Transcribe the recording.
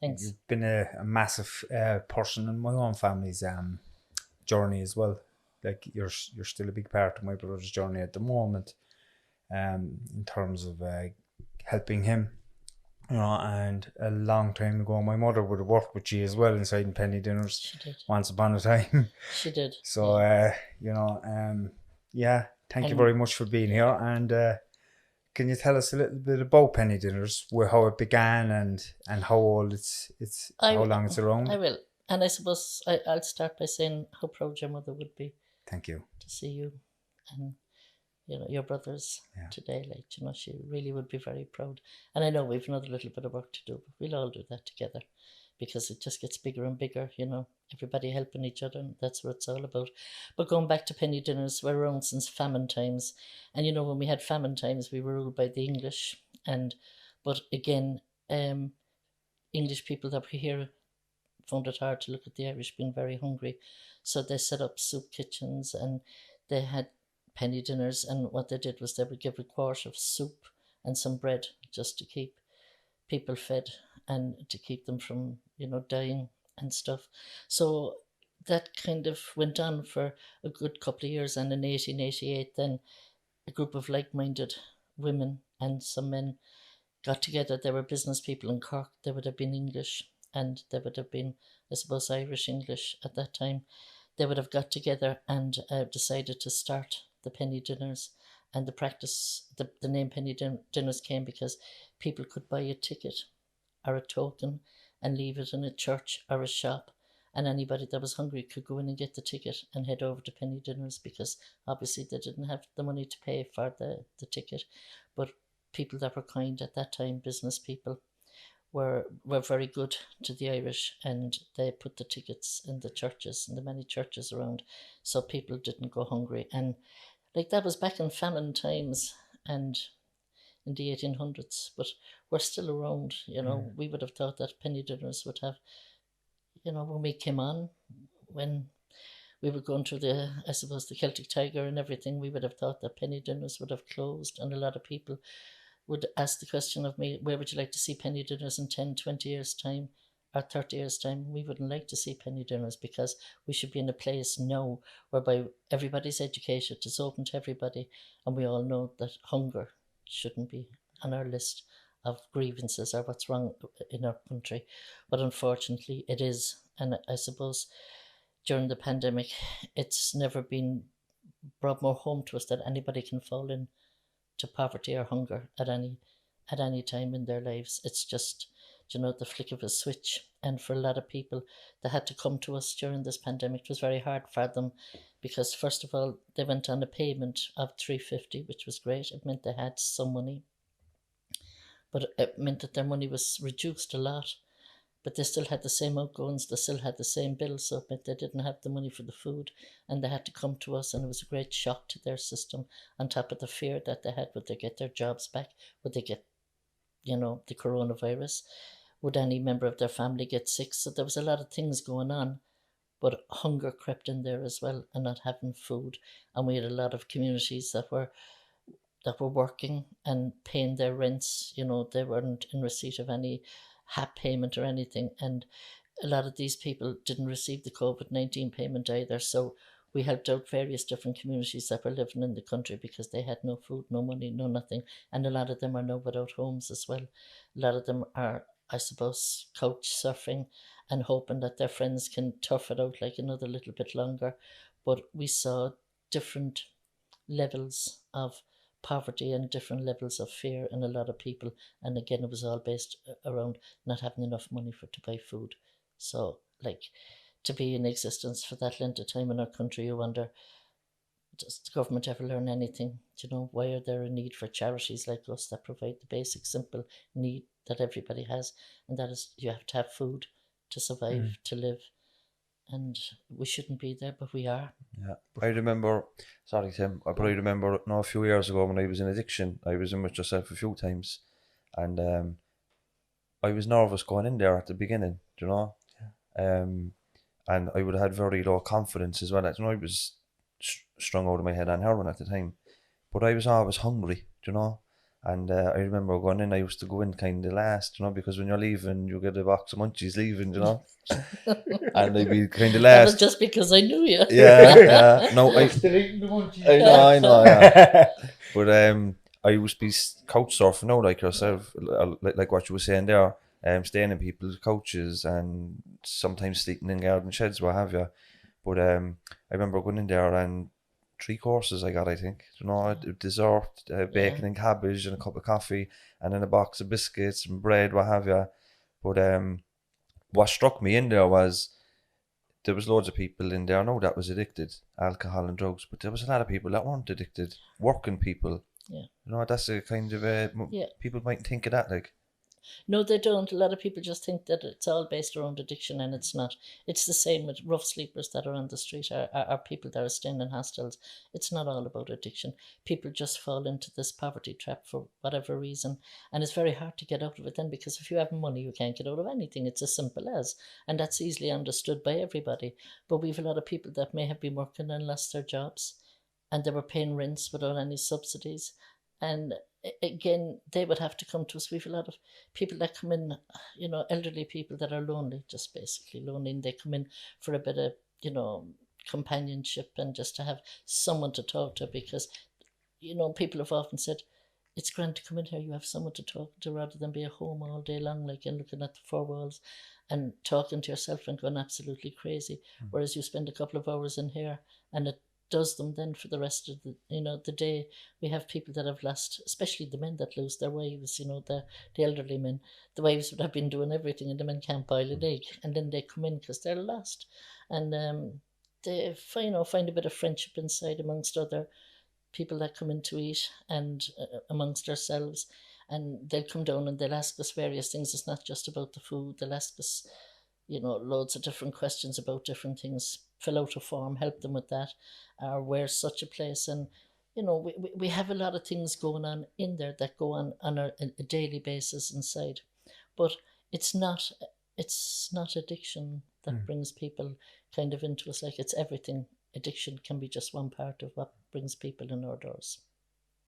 Thanks. You've been a massive person in my own family's journey as well. Like you're still a big part of my brother's journey at the moment, in terms of helping him. And a long time ago, my mother would have worked with you as well inside in penny dinners. She did. Once upon a time. She did. So, thank you very much for being here. And can you tell us a little bit about penny dinners, how it began and how old how long it's around? I will. And I suppose I'll start by saying how proud your mother would be. Thank you. To see you and your brothers today. Like, she really would be very proud. And I know we've another little bit of work to do, but we'll all do that together because it just gets bigger and bigger, everybody helping each other, and that's what it's all about. But going back to penny dinners, we're around since famine times. And, when we had famine times, we were ruled by the English. But again, English people that were here found it hard to look at the Irish being very hungry. So they set up soup kitchens and they had penny dinners, and what they did was they would give a quart of soup and some bread just to keep people fed and to keep them from, dying and stuff. So that kind of went on for a good couple of years, and in 1888 then a group of like-minded women and some men got together. They were business people in Cork. They would have been English and they would have been, I suppose, Irish English at that time. They would have got together and decided to start the penny dinners. And the name penny dinners came because people could buy a ticket or a token and leave it in a church or a shop, and anybody that was hungry could go in and get the ticket and head over to penny dinners, because obviously they didn't have the money to pay for the ticket. But people that were kind at that time, business people, were very good to the Irish, and they put the tickets in the churches, in the many churches around, so people didn't go hungry. And like, that was back in famine times and in the 1800s, but we're still around. We would have thought that penny dinners would have, when we came on, when we were going through the Celtic Tiger and everything, we would have thought that penny dinners would have closed, and a lot of people would ask the question of me, where would you like to see penny dinners in 10, 20 years' time or 30 years' time? We wouldn't like to see penny dinners, because we should be in a place now whereby everybody's educated, it's open to everybody, and we all know that hunger shouldn't be on our list of grievances or what's wrong in our country. But unfortunately it is. And I suppose during the pandemic, it's never been brought more home to us that anybody can fall in to poverty or hunger at any time in their lives. It's just, the flick of a switch. And for a lot of people that had to come to us during this pandemic, it was very hard for them, because first of all, they went on a payment of $3.50, which was great. It meant they had some money, but it meant that their money was reduced a lot, but they still had the same outgoings, they still had the same bills, so it meant they didn't have the money for the food, and they had to come to us, and it was a great shock to their system, on top of the fear that they had. Would they get their jobs back? Would they get, the coronavirus? Would any member of their family get sick? So there was a lot of things going on, but hunger crept in there as well, and not having food. And we had a lot of communities that were working and paying their rents. They weren't in receipt of any HAP payment or anything, and a lot of these people didn't receive the COVID-19 payment either. So we helped out various different communities that were living in the country because they had no food, no money, no nothing. And a lot of them are now without homes as well. A lot of them are, I suppose, couch surfing and hoping that their friends can tough it out like another little bit longer. But we saw different levels of poverty and different levels of fear in a lot of people. And again, it was all based around not having enough money to buy food. So, like, to be in existence for that length of time in our country, you wonder, does the government ever learn anything? Why are there a need for charities like us that provide the basic, simple need that everybody has? And that is, you have to have food to survive, to live. And we shouldn't be there, but we are. Yeah, I remember, sorry Tim, but I remember a few years ago when I was in addiction, I was in with yourself a few times, and I was nervous going in there at the beginning, and I would have had very low confidence as well. I was strung out of my head on heroin at the time, but I was always hungry, And I remember going in, I used to go in kind of last, because when you're leaving, you get a box of munchies leaving, and I'd be kind of That was last. just because I knew you. Yeah. No, Still eating the munchies. I know, yeah. But I used to be couch surfing out like yourself, like what you were saying there, staying in people's couches and sometimes sleeping in garden sheds, what have you. But I remember going in there and 3 courses I got, I think. Dessert, bacon and cabbage and a cup of coffee and then a box of biscuits and bread, what have you. But what struck me in there was there was loads of people in there, I know that was addicted, alcohol and drugs, but there was a lot of people that weren't addicted, working people. Yeah. That's a kind of people mightn't think of that, like. No, they don't. A lot of people just think that it's all based around addiction, and it's not. It's the same with rough sleepers that are on the street, are people that are staying in hostels. It's not all about addiction. People just fall into this poverty trap for whatever reason, and it's very hard to get out of it then, because if you have money, you can't get out of anything. It's as simple as, and that's easily understood by everybody. But we have a lot of people that may have been working and lost their jobs, and they were paying rents without any subsidies, and again, they would have to come to us. We have a lot of people that come in, elderly people that are lonely, just basically lonely, and they come in for a bit of, companionship and just to have someone to talk to, because, people have often said, it's grand to come in here, you have someone to talk to rather than be at home all day long, like, and looking at the 4 walls and talking to yourself and going absolutely crazy. Whereas you spend a couple of hours in here and it does them then for the rest of the day. We have people that have lost, especially the men that lose their wives, the elderly men. The wives would have been doing everything and the men can't boil an egg, and then they come in because they're lost, and they find a bit of friendship inside amongst other people that come in to eat, and amongst ourselves, and they'll come down and they'll ask us various things. It's not just about the food. They'll ask us loads of different questions about different things, fill out a form, help them with that, or where's such a place. And, we have a lot of things going on in there that go on a daily basis inside. But it's not addiction that brings people kind of into us, like it's everything. Addiction can be just one part of what brings people in our doors.